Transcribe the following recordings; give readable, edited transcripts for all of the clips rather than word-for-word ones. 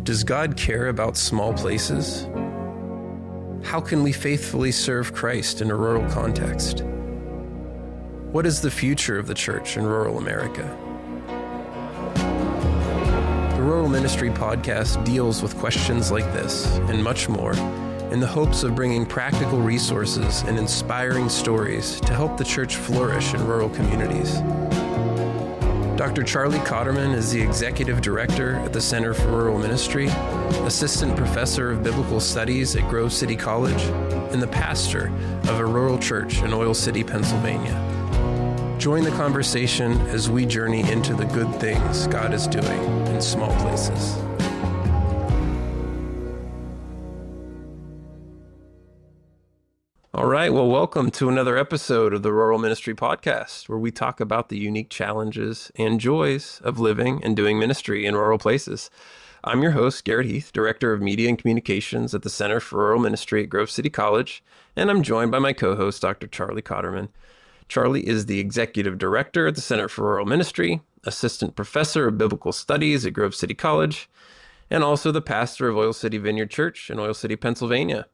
Does God care about small places? How can we faithfully serve Christ in a rural context? What is the future of the church in rural America? The Rural Ministry Podcast deals with questions like this and much more in the hopes of bringing practical resources and inspiring stories to help the church flourish in rural communities. Dr. Charlie Cotterman is the Executive Director at the Center for Rural Ministry, Assistant Professor of Biblical Studies at Grove City College, and the pastor of a rural church in Oil City, Pennsylvania. Join the conversation as we journey into the good things God is doing in small places. All right, well, welcome to another episode of the Rural Ministry Podcast, where we talk about the unique challenges and joys of living and doing ministry in rural places. I'm your host, Garrett Heath, Director of Media and Communications at the Center for Rural Ministry at Grove City College, and I'm joined by my co-host, Dr. Charlie Cotterman. Charlie is the Executive Director at the Center for Rural Ministry, Assistant Professor of Biblical Studies at Grove City College, and also the pastor of Oil City Vineyard Church in Oil City, Pennsylvania.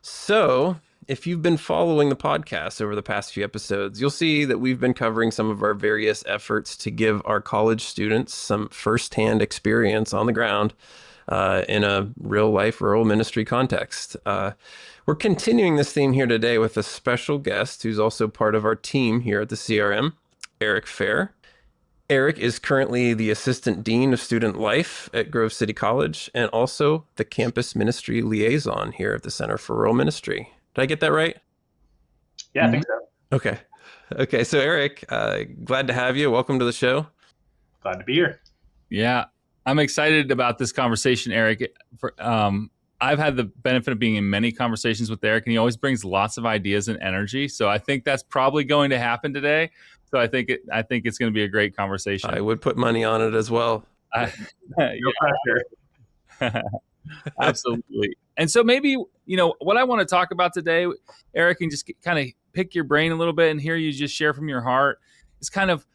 So, if you've been following the podcast over the past few episodes, you'll see that we've been covering some of our various efforts to give our college students some firsthand experience on the ground in a real-life rural ministry context. We're continuing this theme here today with a special guest who's also part of our team here at the CRM, Eric Fehr. Eric is currently the Assistant Dean of Student Life at Grove City College and also the Campus Ministry Liaison here at the Center for Rural Ministry. Did I get that right? Yeah, I think so. Okay. So Eric, glad to have you. Welcome to the show. Glad to be here. Yeah, I'm excited about this conversation, Eric. I've had the benefit of being in many conversations with Eric, and he always brings lots of ideas and energy. So I think that's probably going to happen today. So I think it's going to be a great conversation. I would put money on it as well. No pressure. Absolutely. And so maybe, what I want to talk about today, Eric, and just kind of pick your brain a little bit and hear you just share from your heart is kind of,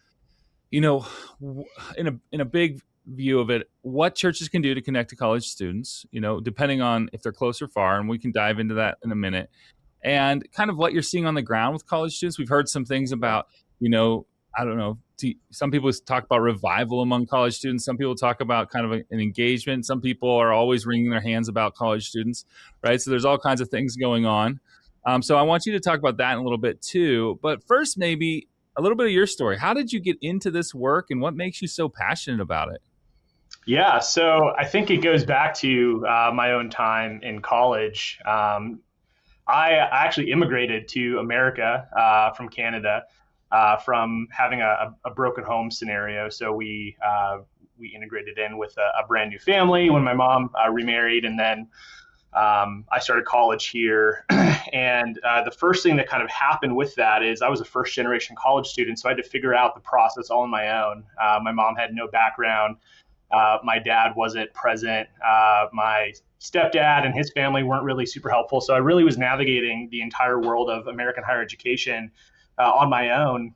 in a big view of it, what churches can do to connect to college students, depending on if they're close or far. And we can dive into that in a minute. And kind of what you're seeing on the ground with college students. We've heard some things about, I don't know, some people talk about revival among college students. Some people talk about kind of an engagement. Some people are always wringing their hands about college students, right? So there's all kinds of things going on. So I want you to talk about that in a little bit too. But first, maybe a little bit of your story. How did you get into this work and what makes you so passionate about it? Yeah, so I think it goes back to my own time in college. I actually immigrated to America from Canada. From having a broken home scenario. So we integrated in with a brand new family when my mom remarried, and then I started college here. And the first thing that kind of happened with that is I was a first generation college student, so I had to figure out the process all on my own. My mom had no background. My dad wasn't present. My stepdad and his family weren't really super helpful. So I really was navigating the entire world of American higher education on my own.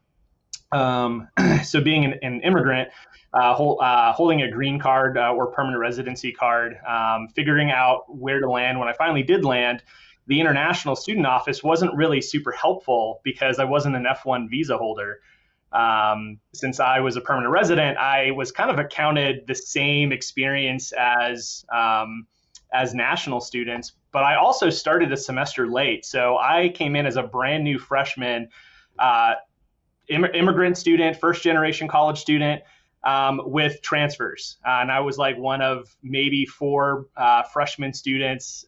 So being an immigrant, holding a green card or permanent residency card, figuring out where to land. When I finally did land, the International Student Office wasn't really super helpful because I wasn't an F1 visa holder. Since I was a permanent resident, I was kind of accounted the same experience as national students, but I also started a semester late. So I came in as a brand new freshman, immigrant student, first generation college student with transfers. And I was like one of maybe 4 freshman students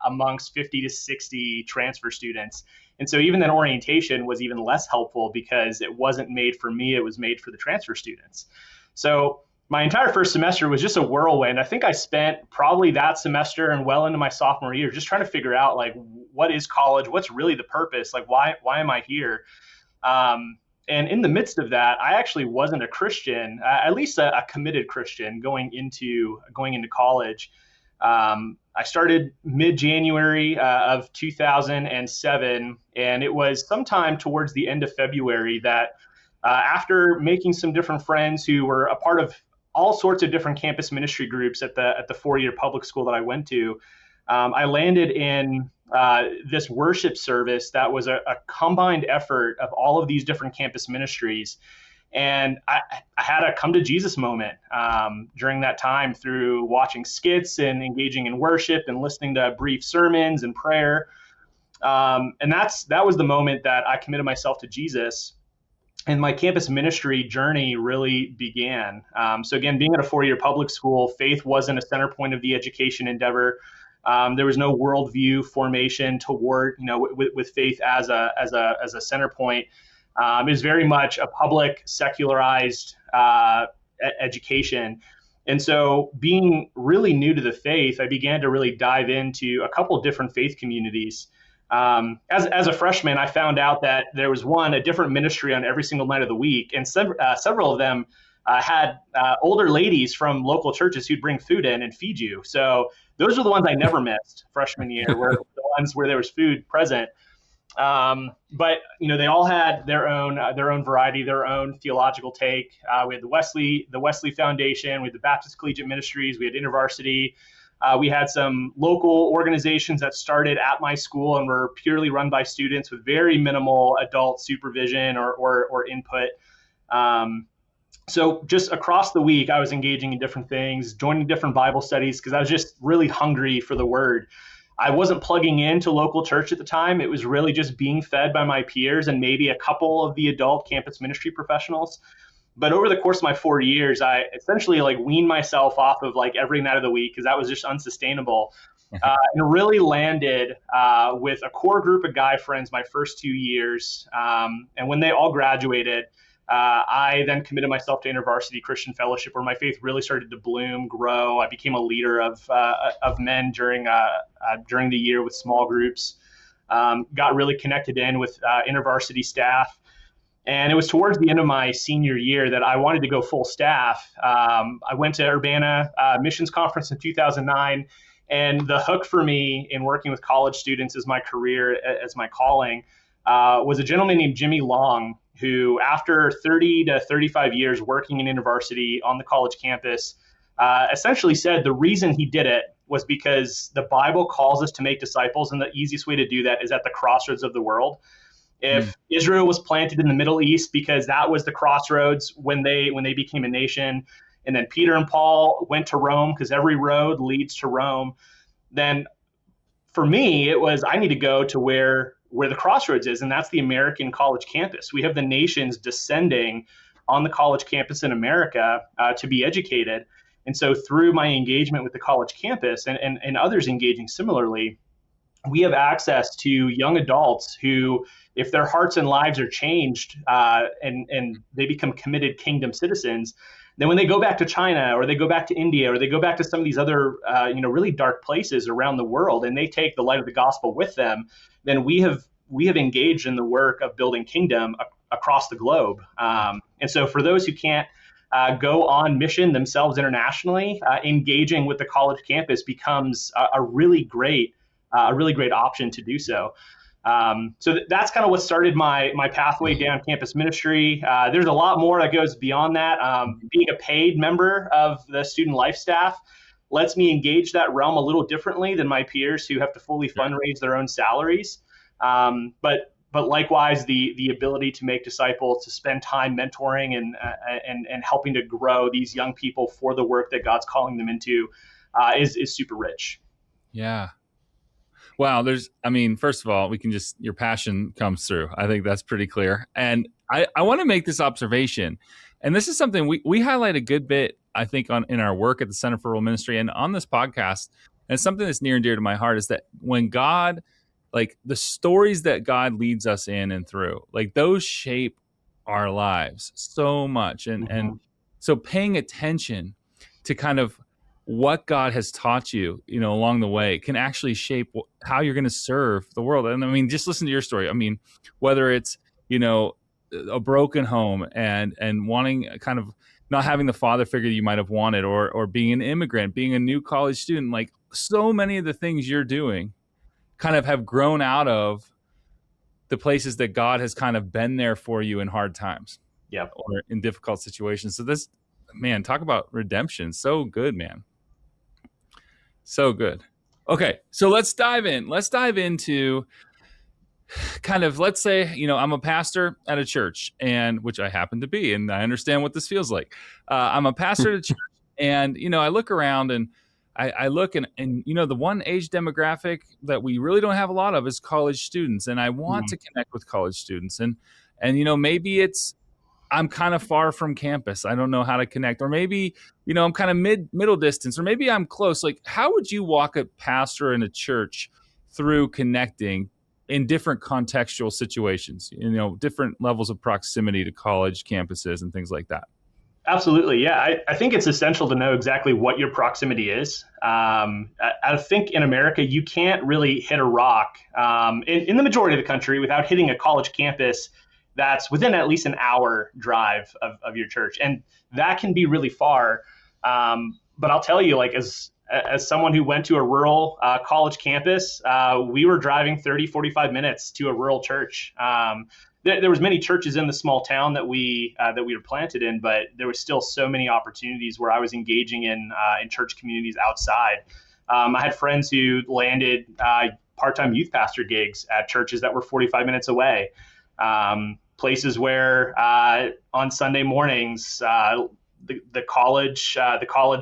amongst 50 to 60 transfer students. And so even that orientation was even less helpful because it wasn't made for me, it was made for the transfer students. So my entire first semester was just a whirlwind. I think I spent probably that semester and well into my sophomore year just trying to figure out, like, what is college? What's really the purpose? Like, why am I here? And in the midst of that, I actually wasn't a Christian, at least a committed Christian going into college. I started mid-January of 2007, and it was sometime towards the end of February that after making some different friends who were a part of all sorts of different campus ministry groups at the 4-year public school that I went to. I landed in this worship service that was a combined effort of all of these different campus ministries. And I had a come to Jesus moment during that time through watching skits and engaging in worship and listening to brief sermons and prayer. And that was the moment that I committed myself to Jesus. And my campus ministry journey really began. So again, being at a 4-year public school, faith wasn't a center point of the education endeavor. There was no worldview formation toward, with faith as a center point. It was very much a public, secularized education. And so being really new to the faith, I began to really dive into a couple of different faith communities. As a freshman, I found out that there was a different ministry on every single night of the week, and several of them had older ladies from local churches who'd bring food in and feed you. So those are the ones I never missed freshman year, were the ones where there was food present. But they all had their own variety, their own theological take. We had the Wesley Foundation, we had the Baptist Collegiate Ministries, we had InterVarsity. We had some local organizations that started at my school and were purely run by students with very minimal adult supervision or input. So just across the week, I was engaging in different things, joining different Bible studies, because I was just really hungry for the word. I wasn't plugging into local church at the time. It was really just being fed by my peers and maybe a couple of the adult campus ministry professionals. But over the course of my 4 years, I essentially weaned myself off of every night of the week, because that was just unsustainable. And really landed with a core group of guy friends my first 2 years. And when they all graduated, I then committed myself to InterVarsity Christian Fellowship, where my faith really started to bloom, grow. I became a leader of men during the year with small groups. Got really connected in with InterVarsity staff. And it was towards the end of my senior year that I wanted to go full staff. I went to Urbana Missions Conference in 2009. And the hook for me in working with college students as my career, as my calling, was a gentleman named Jimmy Long, who after 30 to 35 years working in InterVarsity on the college campus, essentially said the reason he did it was because the Bible calls us to make disciples. And the easiest way to do that is at the crossroads of the world. If Israel was planted in the Middle East because that was the crossroads when they became a nation, and then Peter and Paul went to Rome because every road leads to Rome, then for me, it was I need to go to where the crossroads is, and that's the American college campus. We have the nations descending on the college campus in America to be educated. And so through my engagement with the college campus and others engaging similarly, we have access to young adults who, if their hearts and lives are changed and they become committed kingdom citizens, then when they go back to China or they go back to India or they go back to some of these other really dark places around the world, and they take the light of the gospel with them, then we have engaged in the work of building kingdom across the globe. And so for those who can't go on mission themselves internationally, engaging with the college campus becomes a really great option to do so. So that's kind of what started my pathway down campus ministry. There's a lot more that goes beyond that. Being a paid member of the student life staff lets me engage that realm a little differently than my peers who have to fully fundraise their own salaries. But likewise, the ability to make disciples, to spend time mentoring and helping to grow these young people for the work that God's calling them into is super rich. Yeah. Wow. First of all, your passion comes through. I think that's pretty clear. And I want to make this observation. And this is something we highlight a good bit, I think, in our work at the Center for Rural Ministry and on this podcast. And it's something that's near and dear to my heart is that when God, the stories that God leads us in and through, those shape our lives so much. And so paying attention to kind of what God has taught you, along the way can actually shape how you're going to serve the world. And just listen to your story. Whether it's, a broken home and wanting kind of not having the father figure you might have wanted, or being an immigrant, being a new college student, so many of the things you're doing kind of have grown out of the places that God has kind of been there for you in hard times. Yeah, or in difficult situations. So this, man, talk about redemption. So good, man. So good. Okay, so let's dive in. Let's dive into kind of, let's say, I'm a pastor at a church, and which I happen to be, and I understand what this feels like. I'm a pastor at a church, and I look around, and I look, and the one age demographic that we really don't have a lot of is college students, and I want to connect with college students, and maybe I'm kind of far from campus. I don't know how to connect, or maybe I'm kind of middle distance, or maybe I'm close. Like, how would you walk a pastor in a church through connecting in different contextual situations, different levels of proximity to college campuses and things like that? Absolutely. Yeah. I think it's essential to know exactly what your proximity is. I think in America, you can't really hit a rock in the majority of the country without hitting a college campus that's within at least an hour drive of your church. And that can be really far. But I'll tell you, like, as someone who went to a rural college campus, we were driving 30, 45 minutes to a rural church. There was many churches in the small town that we were planted in, but there was still so many opportunities where I was engaging in church communities outside. I had friends who landed part-time youth pastor gigs at churches that were 45 minutes away. Places where on Sunday mornings, the college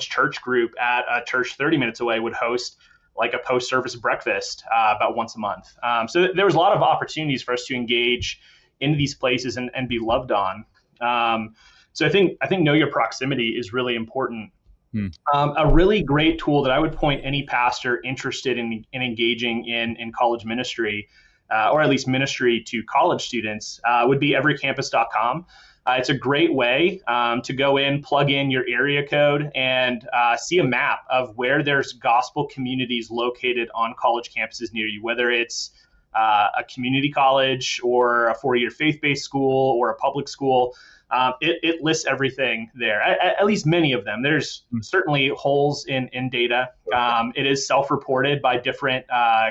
church group at a church 30 minutes away would host like a post-service breakfast about once a month. So there was a lot of opportunities for us to engage into these places and be loved on. So I think know your proximity is really important. A really great tool that I would point any pastor interested in engaging in college ministry, or at least ministry to college students, would be everycampus.com. It's a great way to go in, plug in your area code, and see a map of where there's gospel communities located on college campuses near you, whether it's a community college or a four-year faith-based school or a public school. It lists everything there, at least many of them. There's certainly holes in data. It is self-reported by different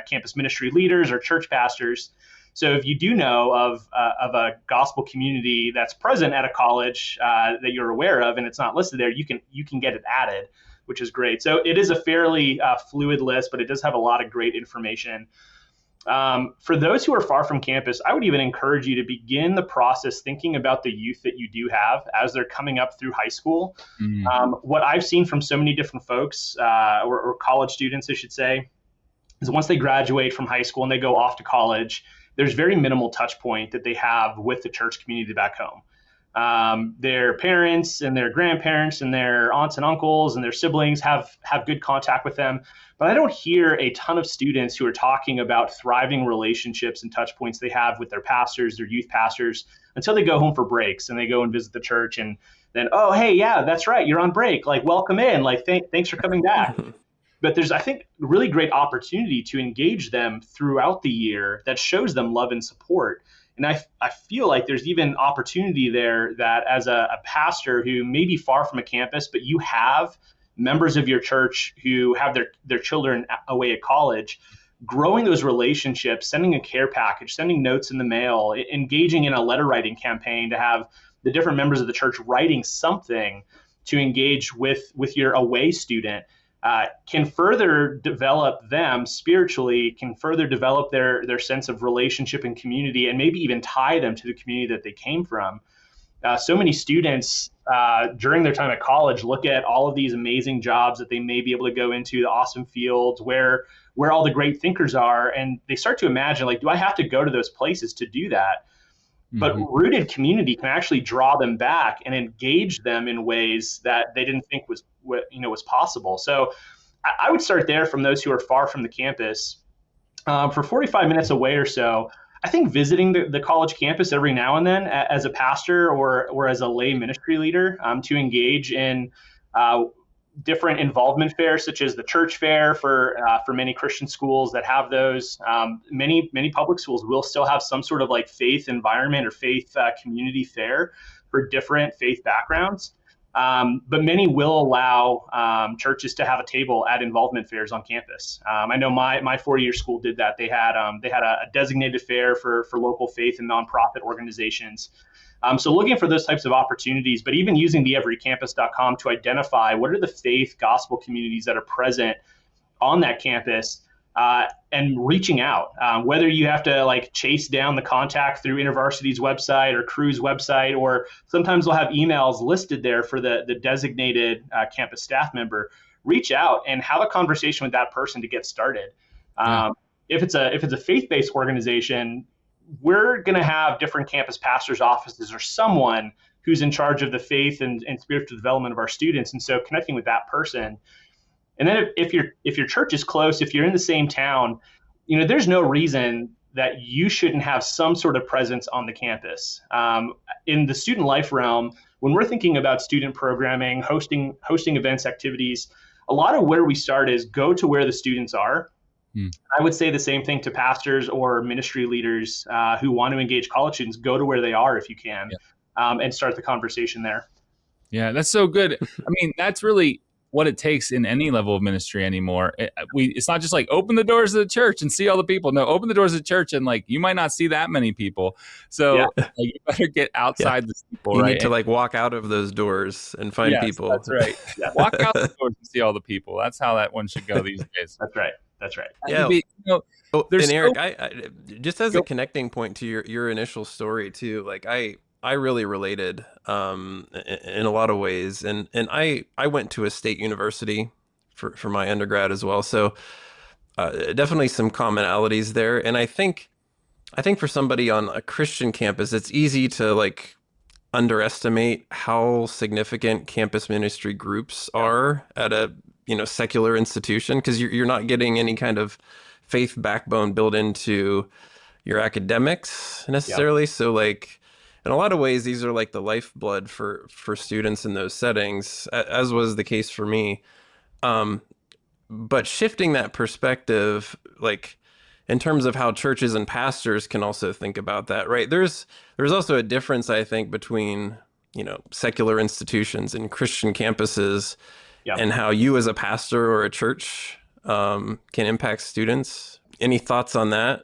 campus ministry leaders or church pastors. So if you do know of a gospel community that's present at a college that you're aware of and it's not listed there, you can get it added, which is great. So it is a fairly fluid list, but it does have a lot of great information. For those who are far from campus, I would even encourage you to begin the process thinking about the youth that you do have as they're coming up through high school. What I've seen from so many different folks, or college students, I should say, is once they graduate from high school and they go off to college, there's very minimal touch point that they have with the church community back home. Their parents and their grandparents and their aunts and uncles and their siblings have good contact with them. But I don't hear a ton of students who are talking about thriving relationships and touch points they have with their pastors, their youth pastors, until they go home for breaks and they go and visit the church. And then, oh, hey, yeah, that's right, you're on break. Like, welcome in. Like, thanks for coming back. But there's, I think, really great opportunity to engage them throughout the year that shows them love and support. And I feel like there's even opportunity there that as a pastor who may be far from a campus, but you have members of your church who have their children away at college, growing those relationships, sending a care package, sending notes in the mail, engaging in a letter writing campaign to have the different members of the church writing something to engage with your away student, can further develop them spiritually, can further develop their sense of relationship and community, and maybe even tie them to the community that they came from. So many students during their time at college look at all of these amazing jobs that they may be able to go into, the awesome fields where all the great thinkers are, and they start to imagine, like, do I have to go to those places to do that? But rooted community can actually draw them back and engage them in ways that they didn't think was possible. So I would start there from those who are far from the campus. For 45 minutes away or so, I think visiting the college campus every now and then as a pastor or as a lay ministry leader to engage in different involvement fairs, such as the church fair for many Christian schools that have those. Many public schools will still have some sort of like faith environment or faith community fair for different faith backgrounds. But many will allow churches to have a table at involvement fairs on campus. I know my four-year school did that. They had a designated fair for local faith and nonprofit organizations. So looking for those types of opportunities, but even using the everycampus.com to identify what are the faith gospel communities that are present on that campus, and reaching out, whether you have to like chase down the contact through InterVarsity's website or Crew's website, or sometimes we'll have emails listed there for the designated campus staff member. Reach out and have a conversation with that person to get started. Yeah. If it's a faith-based organization, we're going to have different campus pastors' offices or someone who's in charge of the faith and spiritual development of our students. And so connecting with that person. And then if your church is close, if you're in the same town, there's no reason that you shouldn't have some sort of presence on the campus. In the student life realm, when we're thinking about student programming, hosting events, activities, a lot of where we start is go to where the students are. I would say the same thing to pastors or ministry leaders who want to engage college students. Go to where they are if you can, and start the conversation there. Yeah, that's so good. I mean, that's really what it takes in any level of ministry anymore. It's not just like open the doors of the church and see all the people. No, open the doors of the church and like you might not see that many people. So like, you better get outside the people. You right? need to like walk out of those doors and find people. That's right. Walk out the doors and see all the people. That's how that one should go these days. That's right. That's right. Yeah. And Eric, I just as a connecting point to your initial story too, like I really related in a lot of ways, and I went to a state university for my undergrad as well, so definitely some commonalities there. And I think for somebody on a Christian campus, it's easy to like underestimate how significant campus ministry groups are at a secular institution, because you're not getting any kind of faith backbone built into your academics necessarily. So like in a lot of ways, these are like the lifeblood for students in those settings, as was the case for me. But shifting that perspective, like in terms of how churches and pastors can also think about that, right? There's also a difference, I think, between secular institutions and Christian campuses, and how you as a pastor or a church can impact students. Any thoughts on that?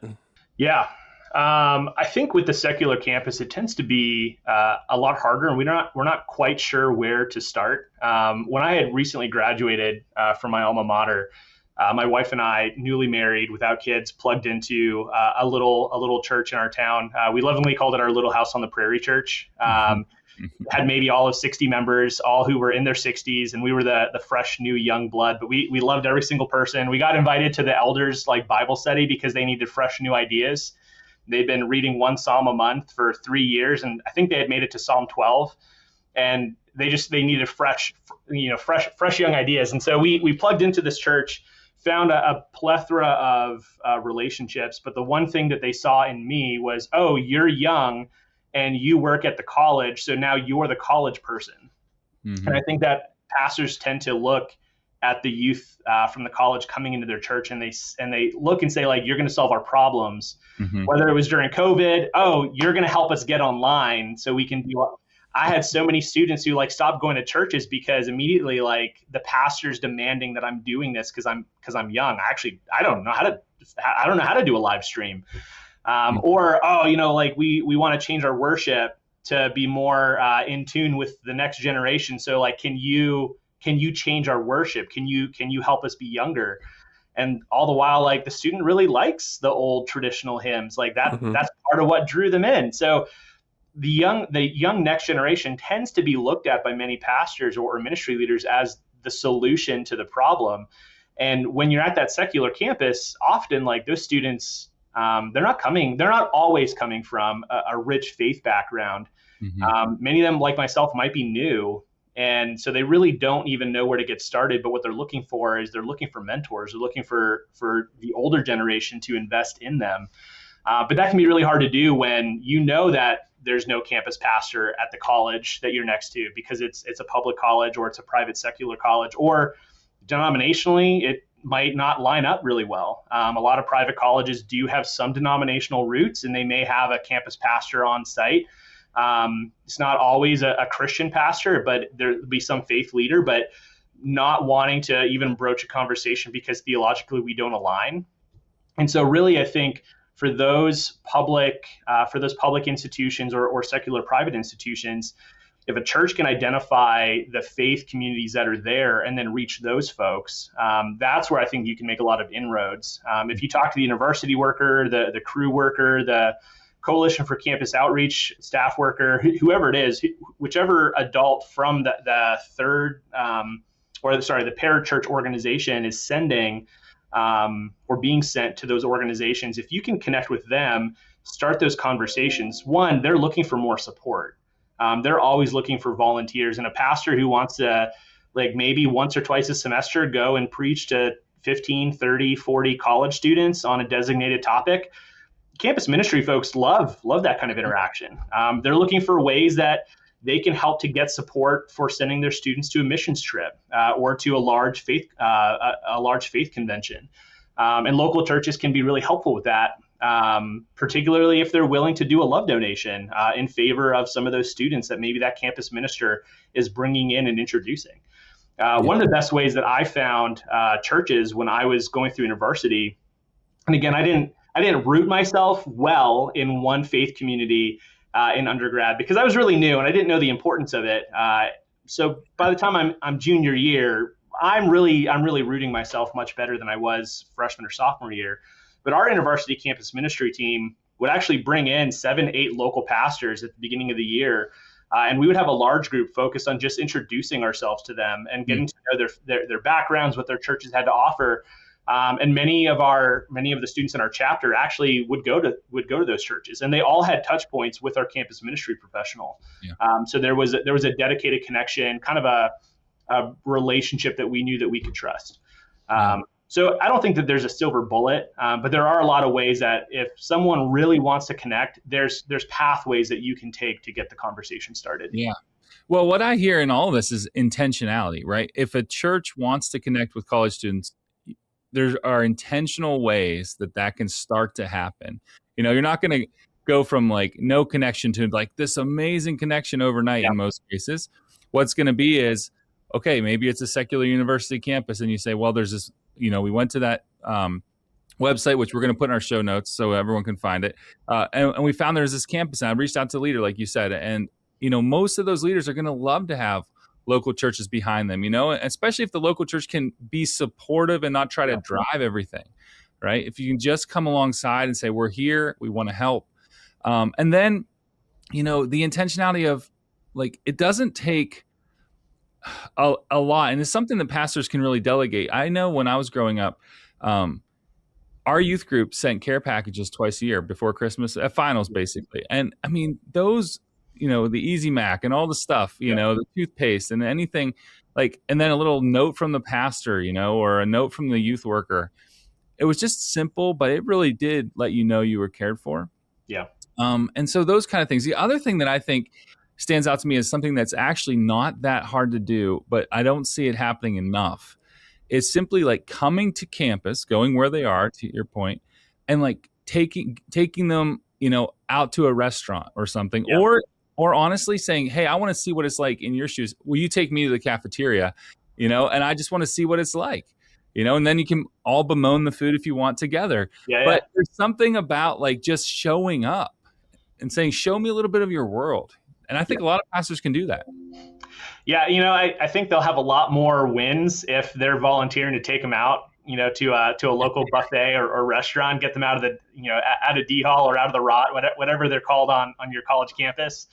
Yeah. I think with the secular campus, it tends to be a lot harder, and we're not quite sure where to start. When I had recently graduated from my alma mater, my wife and I, newly married, without kids, plugged into a little church in our town. We lovingly called it our little house on the prairie church. Had maybe all of 60 members, all who were in their 60s, and we were the fresh, new, young blood. But we loved every single person. We got invited to the elders' like Bible study because they needed fresh, new ideas. They'd been reading one Psalm a month for 3 years, and I think they had made it to Psalm 12. And they needed fresh young ideas. And so we plugged into this church, found a plethora of relationships. But the one thing that they saw in me was, oh, you're young and you work at the college, so now you're the college person. Mm-hmm. And I think that pastors tend to look at the youth from the college coming into their church, and they look and say, like, you're going to solve our problems. Mm-hmm. Whether it was during COVID, oh, you're going to help us get online so we can do. I had so many students who like stopped going to churches because immediately like the pastor's demanding that I'm doing this because I'm young. I don't know how to do a live stream. Or like we want to change our worship to be more in tune with the next generation. So like, can you change our worship? Can you help us be younger? And all the while, like the student really likes the old traditional hymns, like that. Mm-hmm. That's part of what drew them in. So the young next generation tends to be looked at by many pastors or ministry leaders as the solution to the problem. And when you're at that secular campus, often like those students, they're not always coming from a rich faith background. Mm-hmm. Many of them, like myself, might be new. And so they really don't even know where to get started. But what they're looking for is they're looking for mentors. They're looking for the older generation to invest in them. But that can be really hard to do when you know that there's no campus pastor at the college that you're next to, because it's a public college or it's a private secular college, or denominationally, it might not line up really well. A lot of private colleges do have some denominational roots, and they may have a campus pastor on site. It's not always a Christian pastor, but there'll be some faith leader, but not wanting to even broach a conversation because theologically we don't align. And so really, I think for those public institutions or secular private institutions, if a church can identify the faith communities that are there and then reach those folks, that's where I think you can make a lot of inroads. If you talk to the university worker, the crew worker, the Coalition for Campus Outreach staff worker, whoever it is, whichever adult from the parachurch organization is sending or being sent to those organizations, if you can connect with them, start those conversations. One, they're looking for more support. They're always looking for volunteers, and a pastor who wants to, like, maybe once or twice a semester go and preach to 15, 30, 40 college students on a designated topic. Campus ministry folks love that kind of interaction. They're looking for ways that they can help to get support for sending their students to a missions trip or to a large faith convention. And local churches can be really helpful with that, particularly if they're willing to do a love donation in favor of some of those students that maybe that campus minister is bringing in and introducing. One of the best ways that I found churches when I was going through university, and again, I didn't root myself well in one faith community in undergrad because I was really new and I didn't know the importance of it. So by the time I'm junior year, I'm really rooting myself much better than I was freshman or sophomore year. But our university campus ministry team would actually bring in 7, 8 local pastors at the beginning of the year. And we would have a large group focused on just introducing ourselves to them and getting to know their backgrounds, what their churches had to offer. And many of the students in our chapter actually would go to those churches, and they all had touch points with our campus ministry professional. So there was a dedicated connection, kind of a relationship that we knew that we could trust. So I don't think that there's a silver bullet, but there are a lot of ways that if someone really wants to connect, there's pathways that you can take to get the conversation started. Yeah. Well, what I hear in all of this is intentionality, right? If a church wants to connect with college students, there are intentional ways that can start to happen. You're not going to go from like no connection to like this amazing connection overnight in most cases. What's going to be is, okay, maybe it's a secular university campus and you say, well, there's this, we went to that website, which we're going to put in our show notes so everyone can find it. And we found there's this campus, and I reached out to the leader, like you said, and, most of those leaders are going to love to have local churches behind them, especially if the local church can be supportive and not try to drive everything, right? If you can just come alongside and say, we're here, we want to help. And then, the intentionality of like, it doesn't take a lot. And it's something that pastors can really delegate. I know when I was growing up, our youth group sent care packages twice a year before Christmas at finals, basically. And I mean, those, the Easy Mac and all the stuff, the toothpaste and anything like, and then a little note from the pastor, or a note from the youth worker. It was just simple, but it really did let you know you were cared for. Yeah. And so those kind of things. The other thing that I think stands out to me as something that's actually not that hard to do, but I don't see it happening enough, is simply like coming to campus, going where they are, to your point, and like taking them, out to a restaurant or something, or honestly saying, hey, I want to see what it's like in your shoes. Will you take me to the cafeteria? And I just want to see what it's like, and then you can all bemoan the food if you want together. But there's something about like just showing up and saying, show me a little bit of your world. And I think a lot of pastors can do that. Yeah, I think they'll have a lot more wins if they're volunteering to take them out, to a local buffet or restaurant, get them out of the, out of D Hall or out of the Rot, whatever they're called on your college campus.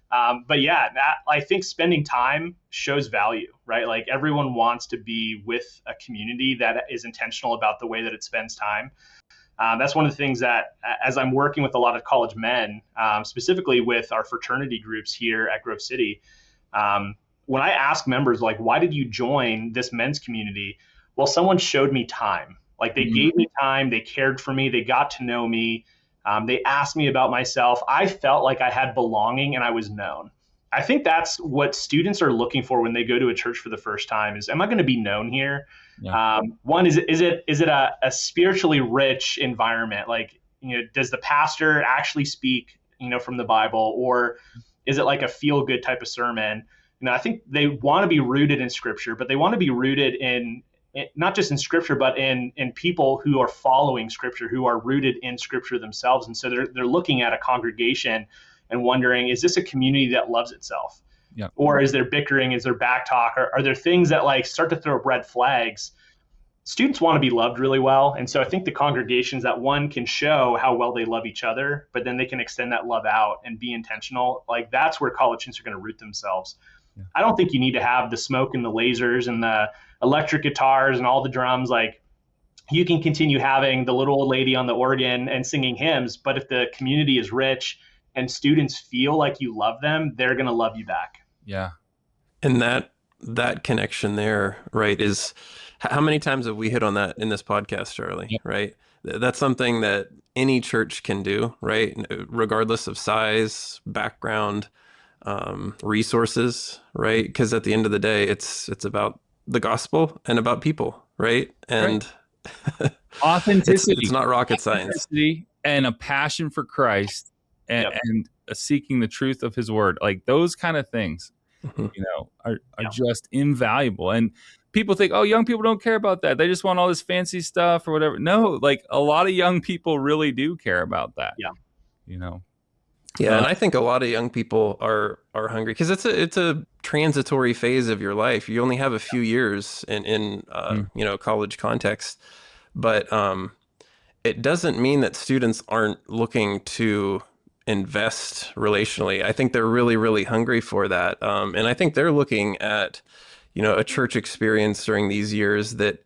But yeah, I think spending time shows value, right? Like everyone wants to be with a community that is intentional about the way that it spends time. That's one of the things that, as I'm working with a lot of college men, specifically with our fraternity groups here at Grove City, when I ask members, like, why did you join this men's community? Well, someone showed me time. Like they gave me time, they cared for me, they got to know me, they asked me about myself. I felt like I had belonging and I was known. I think that's what students are looking for when they go to a church for the first time is, am I going to be known here? Yeah. One, is it a spiritually rich environment? Like, does the pastor actually speak, from the Bible, or is it like a feel good type of sermon? I think they want to be rooted in scripture, but they want to be rooted in not just in Scripture, but in people who are following Scripture, who are rooted in Scripture themselves. And so they're looking at a congregation and wondering, is this a community that loves itself? Yeah. Or is there bickering? Is there back talk? Are there things that like start to throw up red flags? Students want to be loved really well. And so I think the congregations that one can show how well they love each other, but then they can extend that love out and be intentional. Like that's where college students are going to root themselves. Yeah. I don't think you need to have the smoke and the lasers and the electric guitars and all the drums. Like you can continue having the little old lady on the organ and singing hymns, but if the community is rich and students feel like you love them, they're going to love you back. Yeah. And that connection there, right, is how many times have we hit on that in this podcast, Charlie? Yep. Right? That's something that any church can do, right? Regardless of size, background, resources, right? Because at the end of the day, it's about the gospel and about people, right? And authenticity. It's not rocket science. And a passion for Christ and seeking the truth of his word. Like those kind of things, are just invaluable. And people think, oh, young people don't care about that. They just want all this fancy stuff or whatever. No, like a lot of young people really do care about that. Yeah. Yeah, and I think a lot of young people are hungry because it's a transitory phase of your life. You only have a few years in college context, but it doesn't mean that students aren't looking to invest relationally. I think they're really, really hungry for that, and I think they're looking at a church experience during these years that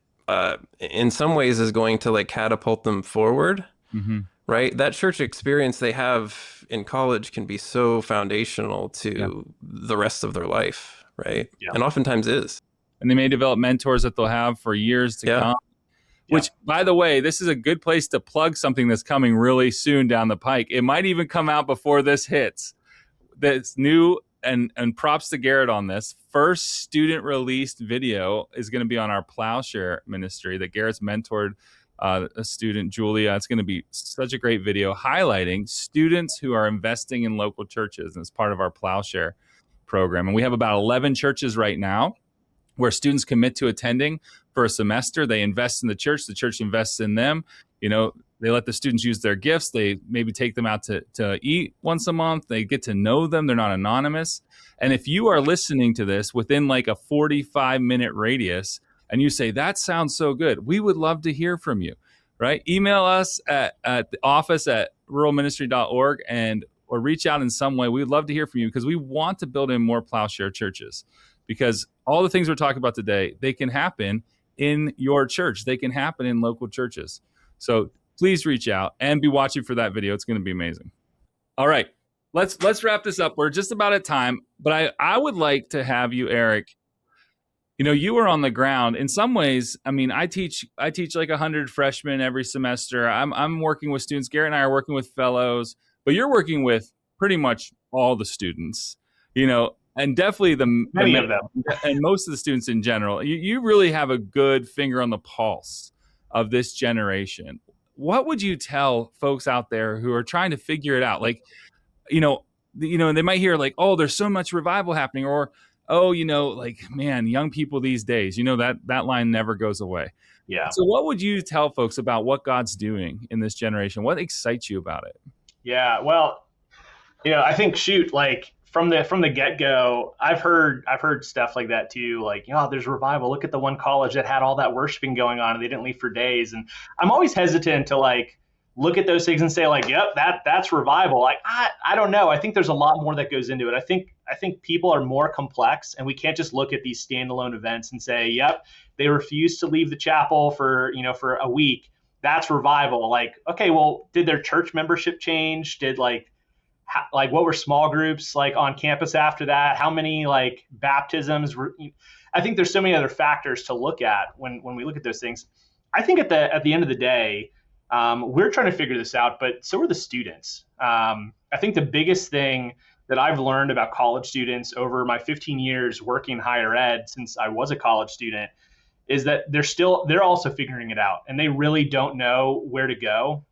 in some ways is going to like catapult them forward. Mm-hmm. Right? That church experience they have in college can be so foundational to the rest of their life, right? Yeah. And oftentimes is. And they may develop mentors that they'll have for years to come. Which, by the way, this is a good place to plug something that's coming really soon down the pike. It might even come out before this hits. That's new, and props to Garrett on this. First student released video is going to be on our Plowshare ministry that Garrett's mentored a student, Julia. It's going to be such a great video highlighting students who are investing in local churches, and it's part of our Plowshare program. And we have about 11 churches right now where students commit to attending for a semester. They invest in the church invests in them. They let the students use their gifts. They maybe take them out to eat once a month. They get to know them. They're not anonymous. And if you are listening to this within like a 45-minute radius, and you say, that sounds so good, we would love to hear from you, right? Email us at the office at ruralministry.org or reach out in some way. We'd love to hear from you because we want to build in more Plowshare churches, because all the things we're talking about today, they can happen in your church. They can happen in local churches. So please reach out and be watching for that video. It's going to be amazing. All right, let's wrap this up. We're just about at time, but I would like to have you, Eric. You were on the ground. In some ways, I mean, I teach like 100 freshmen every semester. I'm working with students. Garrett and I are working with fellows, but you're working with pretty much all the students, and definitely many of them, and most of the students in general. You really have a good finger on the pulse of this generation. What would you tell folks out there who are trying to figure it out? Like, they might hear like, oh, there's so much revival happening, or oh, like, man, young people these days, that line never goes away. Yeah. So what would you tell folks about what God's doing in this generation? What excites you about it? Yeah, well, I think like from the get-go, I've heard stuff like that too, like, there's revival. Look at the one college that had all that worshiping going on and they didn't leave for days. And I'm always hesitant to like look at those things and say like, yep, that's revival. Like, I don't know. I think there's a lot more that goes into it. I think people are more complex, and we can't just look at these standalone events and say, yep, they refused to leave the chapel for a week. That's revival. Like, okay, well, did their church membership change? Did like what were small groups like on campus after that? How many like baptisms were? I think there's so many other factors to look at when we look at those things. I think at the end of the day, we're trying to figure this out, but so are the students. I think the biggest thing that I've learned about college students over my 15 years working in higher ed since I was a college student is that they're also figuring it out, and they really don't know where to go.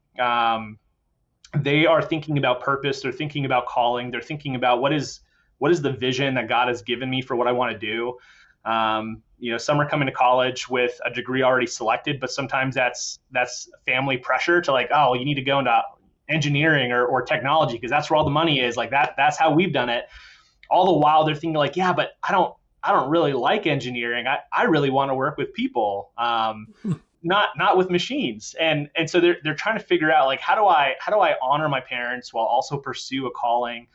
They are thinking about purpose. They're thinking about calling. They're thinking about what is the vision that God has given me for what I want to do. Some are coming to college with a degree already selected, but sometimes that's family pressure to like, oh, you need to go into engineering or technology because that's where all the money is. Like that's how we've done it. All the while they're thinking like, yeah, but I don't really like engineering. I really want to work with people, not with machines. And so they're trying to figure out like how do I honor my parents while also pursue a calling,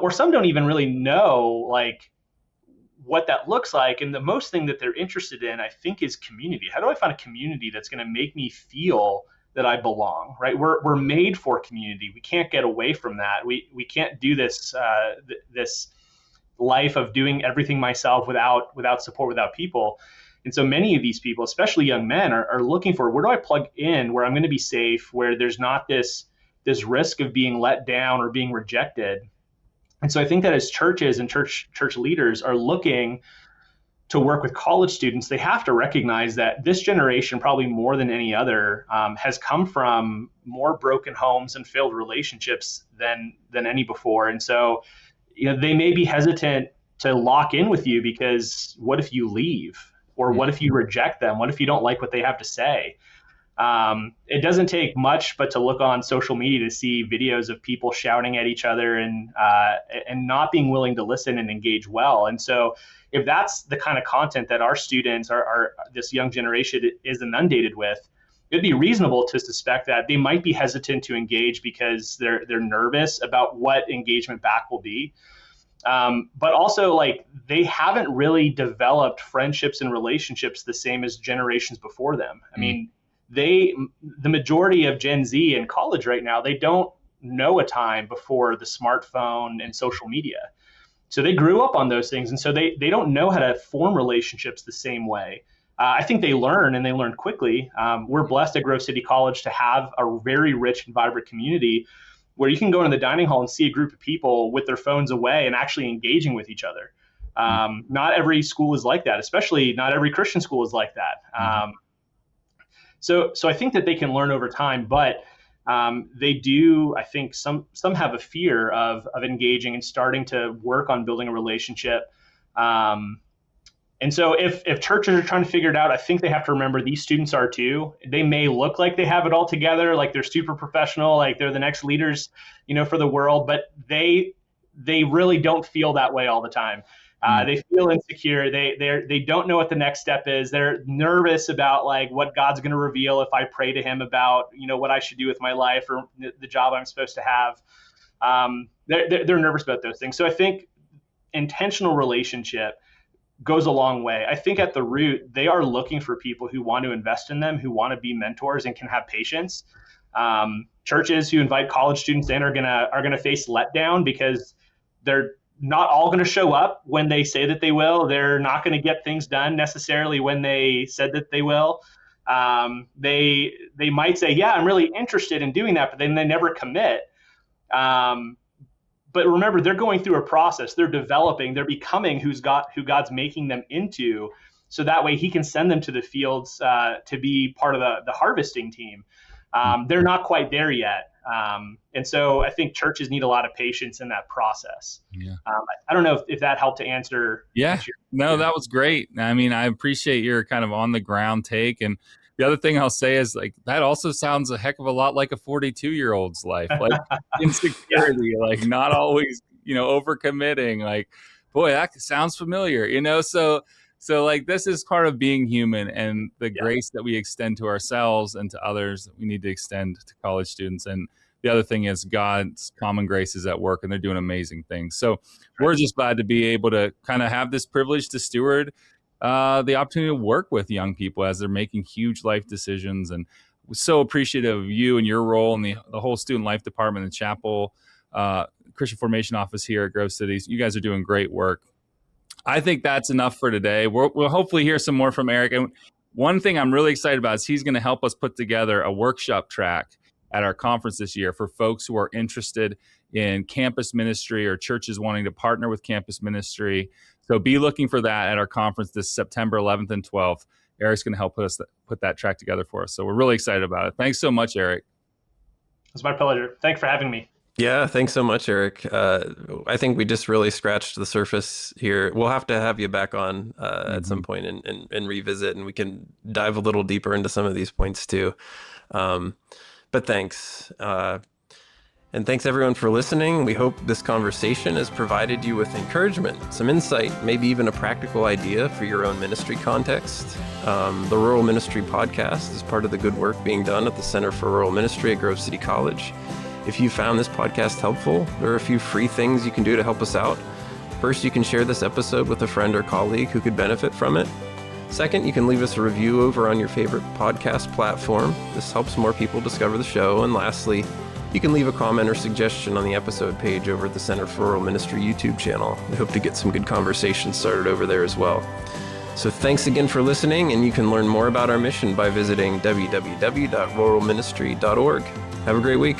or some don't even really know like what that looks like. And the most thing that they're interested in, I think, is community. How do I find a community that's going to make me feel that I belong, right? We're made for community. We can't get away from that. We can't do this this life of doing everything myself without support, without people. And so many of these people, especially young men, are looking for, where do I plug in where I'm going to be safe, where there's not this risk of being let down or being rejected. And so I think that as churches and church leaders are looking to work with college students, they have to recognize that this generation, probably more than any other, has come from more broken homes and failed relationships than any before. And so, they may be hesitant to lock in with you because what if you leave? Or what if you reject them? What if you don't like what they have to say? It doesn't take much but to look on social media to see videos of people shouting at each other and not being willing to listen and engage well. And so if that's the kind of content that our students, are this young generation is inundated with, it'd be reasonable to suspect that they might be hesitant to engage because they're nervous about what engagement back will be. But also, like, they haven't really developed friendships and relationships the same as generations before them. I mean, the majority of Gen Z in college right now, they don't know a time before the smartphone and social media. So they grew up on those things. And so they don't know how to form relationships the same way. I think they learn, and they learn quickly. We're blessed at Grove City College to have a very rich and vibrant community where you can go into the dining hall and see a group of people with their phones away and actually engaging with each other. Not every school is like that, especially not every Christian school is like that. So I think that they can learn over time, but they do, I think some have a fear of engaging and starting to work on building a relationship. And so if churches are trying to figure it out, I think they have to remember these students are too. They may look like they have it all together, like they're super professional, like they're the next leaders, for the world, but they really don't feel that way all the time. They feel insecure. They don't know what the next step is. They're nervous about like what God's going to reveal if I pray to him about, what I should do with my life or the job I'm supposed to have. They're nervous about those things. So I think intentional relationship goes a long way. I think at the root, they are looking for people who want to invest in them, who want to be mentors and can have patience. Churches who invite college students in are gonna face letdown because they're not all going to show up when they say that they will. They're not going to get things done necessarily when they said that they will. They might say, yeah, I'm really interested in doing that, but then they never commit. But remember, they're going through a process. They're developing. They're becoming who God's making them into. So that way he can send them to the fields to be part of the harvesting team. They're not quite there yet. And so I think churches need a lot of patience in that process. Yeah. I don't know if that helped to answer. Yeah. No, that was great. I mean, I appreciate your kind of on the ground take. And the other thing I'll say is like, that also sounds a heck of a lot like a 42-year-old's life, like insecurity, like not always, overcommitting, like, boy, that sounds familiar, So like this is part of being human, and the grace that we extend to ourselves and to others, we need to extend to college students. And the other thing is God's common grace is at work, and they're doing amazing things. So we're just glad to be able to kind of have this privilege to steward the opportunity to work with young people as they're making huge life decisions. And we're so appreciative of you and your role and the whole student life department and chapel, Christian formation office here at Grove City. You guys are doing great work. I think that's enough for today. We'll hopefully hear some more from Eric. And one thing I'm really excited about is he's going to help us put together a workshop track at our conference this year for folks who are interested in campus ministry or churches wanting to partner with campus ministry. So be looking for that at our conference this September 11th and 12th. Eric's going to help us put that track together for us. So we're really excited about it. Thanks so much, Eric. It's my pleasure. Thanks for having me. Yeah, thanks so much, Eric. I think we just really scratched the surface here. We'll have you back on at some Mhm. point and revisit, and we can dive a little deeper into some of these points too. Um, but thanks. And thanks everyone for listening. We hope this conversation has provided you with encouragement, some insight, maybe even a practical idea for your own ministry context. The Rural Ministry Podcast is part of the good work being done at the Center for Rural Ministry at Grove City College. If you found this podcast helpful, there are a few free things you can do to help us out. First, you can share this episode with a friend or colleague who could benefit from it. Second, you can leave us a review over on your favorite podcast platform. This helps more people discover the show. And lastly, you can leave a comment or suggestion on the episode page over at the Center for Rural Ministry YouTube channel. We hope to get some good conversations started over there as well. So thanks again for listening, and you can learn more about our mission by visiting www.ruralministry.org. Have a great week.